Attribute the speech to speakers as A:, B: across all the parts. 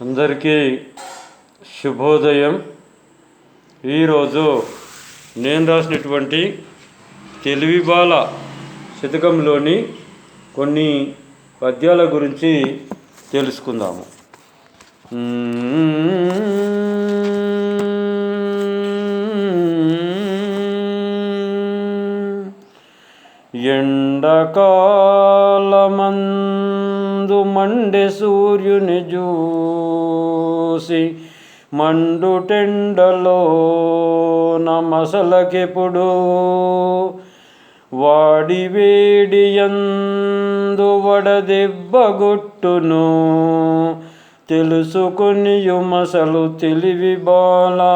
A: అందరికీ శుభోదయం. ఈరోజు నేను రాసినటువంటి తెలివిబాల శతకంలోని కొన్ని పద్యాల గురించి తెలుసుకుందాము. ఎండకాలమందు మండే సూర్యుని చూసి మండుటెండలో నమసలకెప్పుడు వాడి వేడియందు వడదెబ్బగొట్టును తెలుసుకొనియు మసలు తెలివి బాలా.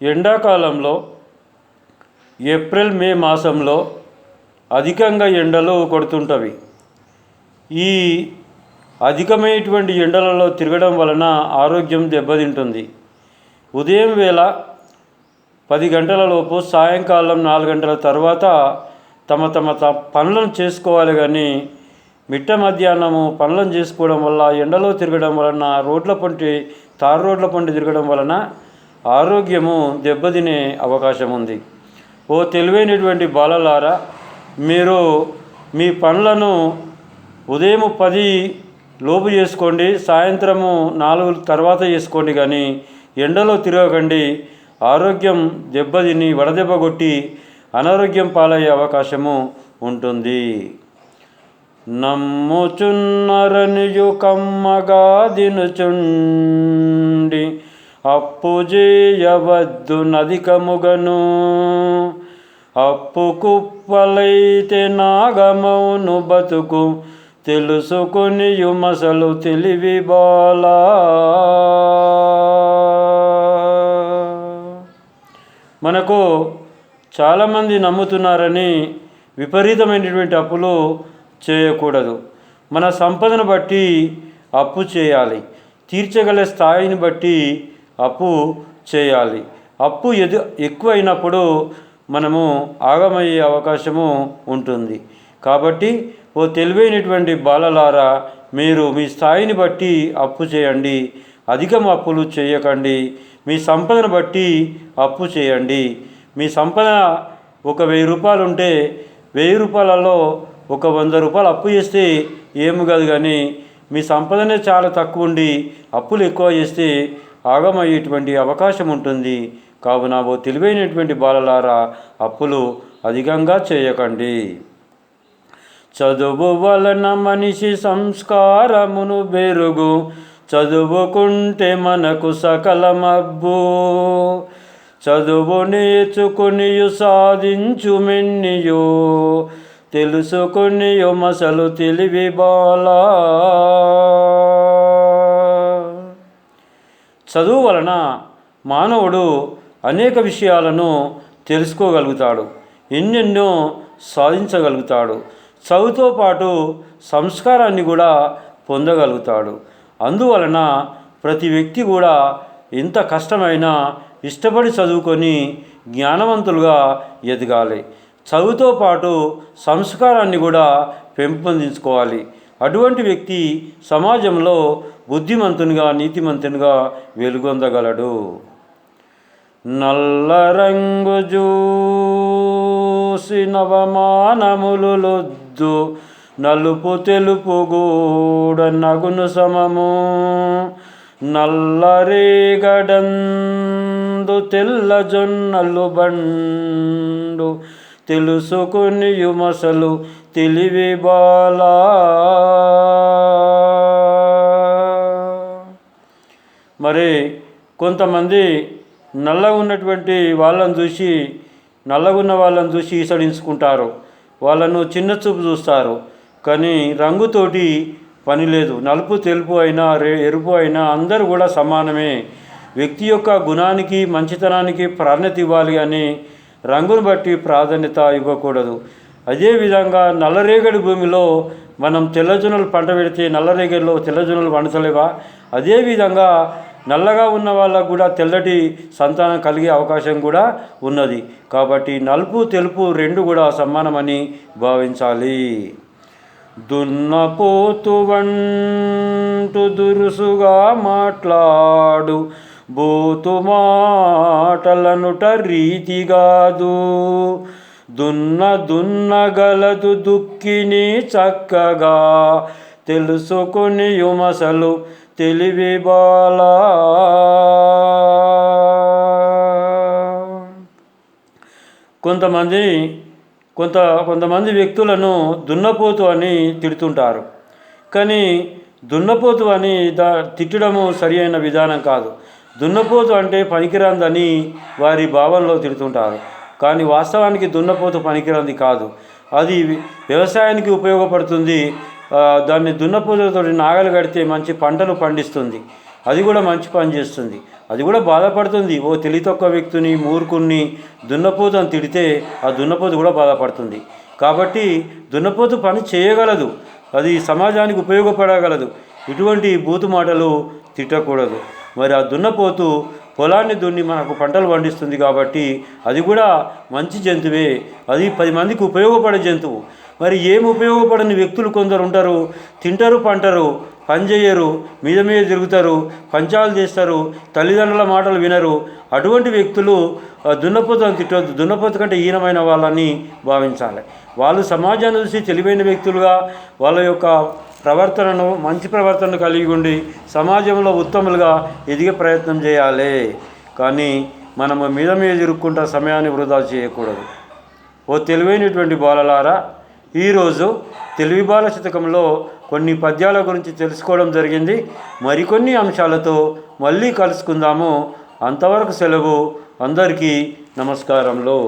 A: ఎండాకాలంలో ఏప్రిల్ మే మాసంలో అధికంగా ఎండలు కొడుతుంటవి. ఈ అధికమైనటువంటి ఎండలలో తిరగడం వలన ఆరోగ్యం దెబ్బతింటుంది. ఉదయం వేళ 10 గంటల లోపు, సాయంకాలం 4 గంటల తర్వాత తమ పనులను చేసుకోవాలి. కానీ మిట్ట మధ్యాహ్నము పనులను చేసుకోవడం వల్ల, ఎండలో తిరగడం వలన, తారు రోడ్ల పంటి తిరగడం వలన ఆరోగ్యము దెబ్బతినే అవకాశం ఉంది. ఓ తెలివైనటువంటి బాలలారా, మీరు మీ పనులను ఉదయం 10 లోపు చేసుకోండి, సాయంత్రము 4 తర్వాత చేసుకోండి. కానీ ఎండలో తిరగకండి. ఆరోగ్యం దెబ్బతిని వడదెబ్బ కొట్టి అనారోగ్యం పాలయ్యే అవకాశము ఉంటుంది. నమ్ముచున్నరనియు కమ్మగా దినుచుండి అప్పు చేయవద్దు నదికముగను అప్పు కుప్పలైతే నాగమౌను బతుకు తెలుసుకొనియు మసలు తెలివి బాలా. మనకు చాలామంది నమ్ముతున్నారని విపరీతమైనటువంటి అప్పులు చేయకూడదు. మన సంపదను బట్టి అప్పు చేయాలి. తీర్చగల స్థాయిని బట్టి అప్పు చేయాలి. అప్పు ఎక్కువైనప్పుడు మనము ఆగమయ్యే అవకాశము ఉంటుంది. కాబట్టి ఓ తెలివైనటువంటి బాలలారా, మీరు మీ స్థాయిని బట్టి అప్పు చేయండి. అధికం అప్పులు చేయకండి. మీ సంపదను బట్టి అప్పు చేయండి. మీ సంపద ఒక 1000 రూపాయలు ఉంటే 1000 రూపాయలలో ఒక 100 రూపాయలు అప్పు చేస్తే ఏమి కాదు. కానీ మీ సంపదనే చాలా తక్కువ ఉండి అప్పులు ఎక్కువ చేస్తే ఆగమయ్యేటువంటి అవకాశం ఉంటుంది. కావున ఓ తెలివైనటువంటి బాలలారా, అప్పులు అధికంగా చేయకండి. చదువు వలన మనిషి సంస్కారమును బెరుగు, చదువుకుంటే మనకు సకలమబ్బు. చదువు నేర్చుకునియు సాధించు మెన్నియో తెలుసుకొనియు మసలు తెలివి బాలా. చదువు వలన మానవుడు అనేక విషయాలను తెలుసుకోగలుగుతాడు, ఎన్నెన్నో సాధించగలుగుతాడు. చదువుతో పాటు సంస్కారాన్ని కూడా పొందగలుగుతాడు. అందువలన ప్రతి వ్యక్తి కూడా ఎంత కష్టమైనా ఇష్టపడి చదువుకొని జ్ఞానవంతులుగా ఎదగాలి. చదువుతో పాటు సంస్కారాన్ని కూడా పెంపొందించుకోవాలి. అటువంటి వ్యక్తి సమాజంలో బుద్ధిమంతునిగా, నీతిమంతునిగా వెలుగొందగలడు. నల్ల రంగు జూసి నవమానములు లొద్దు, నలుపు తెలుపు గూడ నగును సమము. నల్లరేగడందు తెల్ల జొన్నలు బండు తెలుసుకొనియు మసలు తెలివి బాలా. మరి కొంతమంది నల్లగా ఉన్నటువంటి వాళ్ళను చూసి ఈసడించుకుంటారు. వాళ్ళను చిన్న చూపు చూస్తారు. కానీ రంగుతోటి పని లేదు. నలుపు తెలుపు అయినా ఎరుపు అయినా అందరూ కూడా సమానమే. వ్యక్తి యొక్క గుణానికి, మంచితనానికి ప్రాధాన్యత ఇవ్వాలి. కానీ రంగును బట్టి ప్రాధాన్యత ఇవ్వకూడదు. అదేవిధంగా నల్లరేగడి భూమిలో మనం తెల్లజొన్నలు పంట పెడితే నల్లరేగడిలో తెల్లజొన్నలు పండుతలేవా? అదేవిధంగా నల్లగా ఉన్న వాళ్ళకు కూడా తెల్లటి సంతానం కలిగే అవకాశం కూడా ఉన్నది. కాబట్టి నలుపు తెలుపు రెండు కూడా సమానమని భావించాలి. దున్నపోతు వంటు దురుసుగా మాట్లాడు బోతు మాటలనుట రీతిగాదు. దున్నగలదు దుక్కిని చక్కగా తెలుసుకొని యుమసలు తెలివి బాలా. కొంతమంది వ్యక్తులను దున్నపోతు అని తిడుతుంటారు. కానీ దున్నపోతు అని తిట్టడము సరి అయిన విధానం కాదు. దున్నపోతు అంటే పనికిరాందని వారి భావనలో తిడుతుంటారు. కానీ వాస్తవానికి దున్నపోతు పనికిరాంది కాదు, అది వ్యవసాయానికి ఉపయోగపడుతుంది. దాన్ని దున్నపోతులతో నాగలు కడితే మంచి పంటలు పండిస్తుంది, అది కూడా మంచి పని చేస్తుంది. అది కూడా బాధపడుతుంది. ఓ తెలివి తక్కువ వ్యక్తిని, మూర్ఖుణ్ణి దున్నపోతు అని తిడితే ఆ దున్నపోతు కూడా బాధపడుతుంది. కాబట్టి దున్నపోతు పని చేయగలదు, అది సమాజానికి ఉపయోగపడగలదు. ఇటువంటి బూతు మాటలు తిట్టకూడదు. మరి ఆ దున్నపోతు పొలాన్ని దున్ని మనకు పంటలు పండిస్తుంది కాబట్టి అది కూడా మంచి జంతువే, అది 10 మందికి ఉపయోగపడే జంతువు. మరి ఏం ఉపయోగపడని వ్యక్తులు కొందరు ఉంటారు, తింటారు పంటరు, పని చేయరు, మీద తిరుగుతారు, పంచాలు చేస్తారు, తల్లిదండ్రుల మాటలు వినరు. అటువంటి వ్యక్తులు దున్నపోతులను తిట్టవద్దు. దున్నపోతు కంటే హీనమైన వాళ్ళని భావించాలి. వాళ్ళు సమాజాన్ని చూసి తెలివైన వ్యక్తులుగా వాళ్ళ యొక్క ప్రవర్తనను, మంచి ప్రవర్తనను కలిగి ఉండి సమాజంలో ఉత్తములుగా ఎదిగే ప్రయత్నం చేయాలి. కానీ మనము మీద తిరుక్కుంటా సమయాన్ని వృధా చేయకూడదు. ఓ తెలివైనటువంటి బాలలారా, ఈరోజు తెలివి బాల శతకంలో కొన్ని పద్యాల గురించి తెలుసుకోవడం జరిగింది. మరికొన్ని అంశాలతో మళ్ళీ కలుసుకుందాము. అంతవరకు సెలవు. అందరికీ నమస్కారములు.